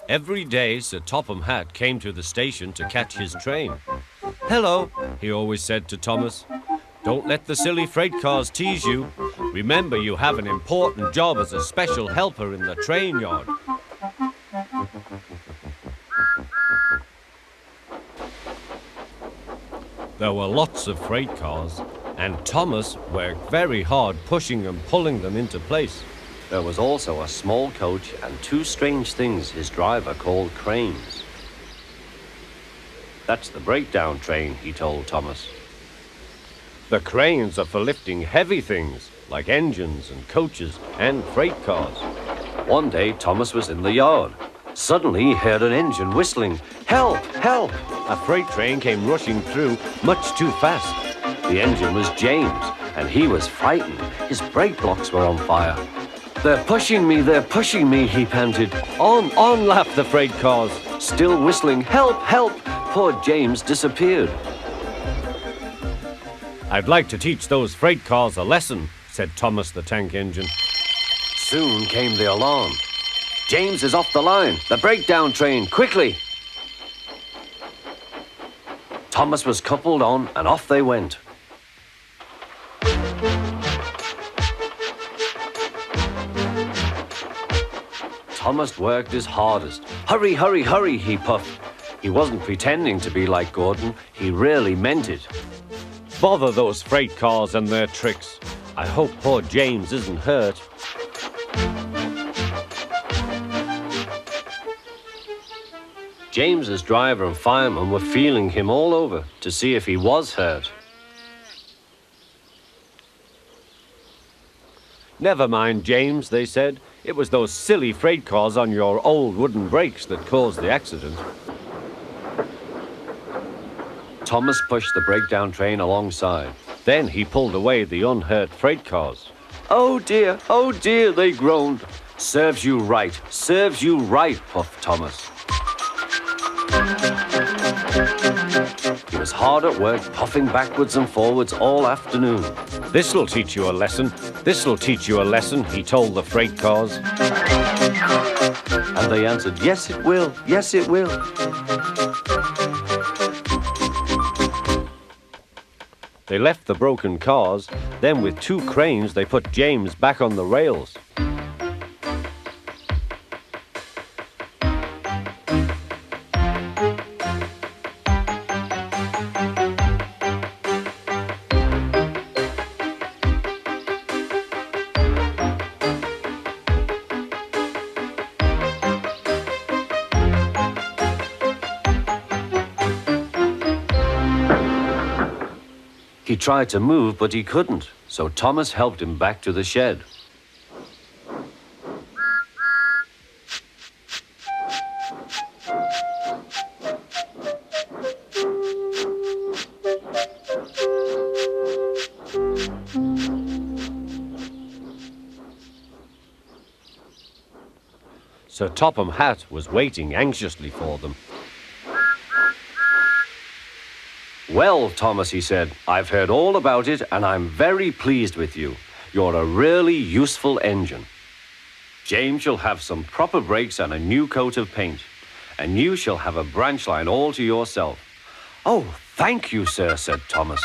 Every day, Sir Topham Hatt came to the station to catch his train. "Hello," he always said to Thomas. "Don't let the silly freight cars tease you. Remember, you have an important job as a special helper in the train yard." There were lots of freight cars, and Thomas worked very hard pushing and pulling them into place. There was also a small coach and two strange things his driver called cranes. "That's the breakdown train," he told Thomas. "The cranes are for lifting heavy things, like engines and coaches and freight cars." One day, Thomas was in the yard. Suddenly, he heard an engine whistling. "Help! Help!" A freight train came rushing through, much too fast. The engine was James, and he was frightened. His brake blocks were on fire. They're pushing me," he panted. On, laughed the freight cars, still whistling, "Help! Help!" Poor James disappeared. "I'd like to teach those freight cars a lesson," said Thomas the tank engine. Soon came the alarm. "James is off the line! The breakdown train! Quickly!" Thomas was coupled on, and off they went. Thomas worked his hardest. "Hurry, hurry, hurry," he puffed. He wasn't pretending to be like Gordon. He really meant it. "Bother those freight cars and their tricks. I hope poor James isn't hurt." James's driver and fireman were feeling him all over to see if he was hurt. "Never mind, James," they said. "It was those silly freight cars on your old wooden brakes that caused the accident." Thomas pushed the breakdown train alongside. Then he pulled away the unhurt freight cars. Oh dear, they groaned. Serves you right, puffed Thomas. He was hard at work, puffing backwards and forwards all afternoon. This'll teach you a lesson, he told the freight cars. And they answered, yes it will. They left the broken cars, then with two cranes they put James back on the rails. He tried to move, but he couldn't, so Thomas helped him back to the shed. Sir Topham Hatt was waiting anxiously for them. Well, Thomas, he said, I've heard all about it and I'm very pleased with you. You're a really useful engine. James shall have some proper brakes and a new coat of paint. And you shall have a branch line all to yourself. Oh, thank you, sir, said Thomas.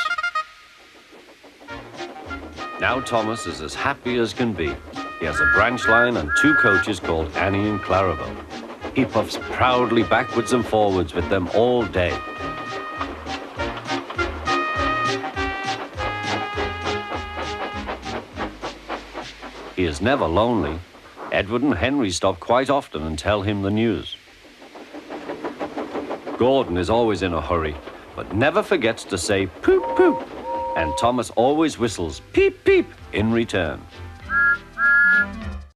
Now Thomas is as happy as can be. He has a branch line and two coaches called Annie and Clarabel. He puffs proudly backwards and forwards with them all day. He is never lonely. Edward and Henry stop quite often and tell him the news. Gordon is always in a hurry, but never forgets to say poop, poop. And Thomas always whistles peep, peep in return.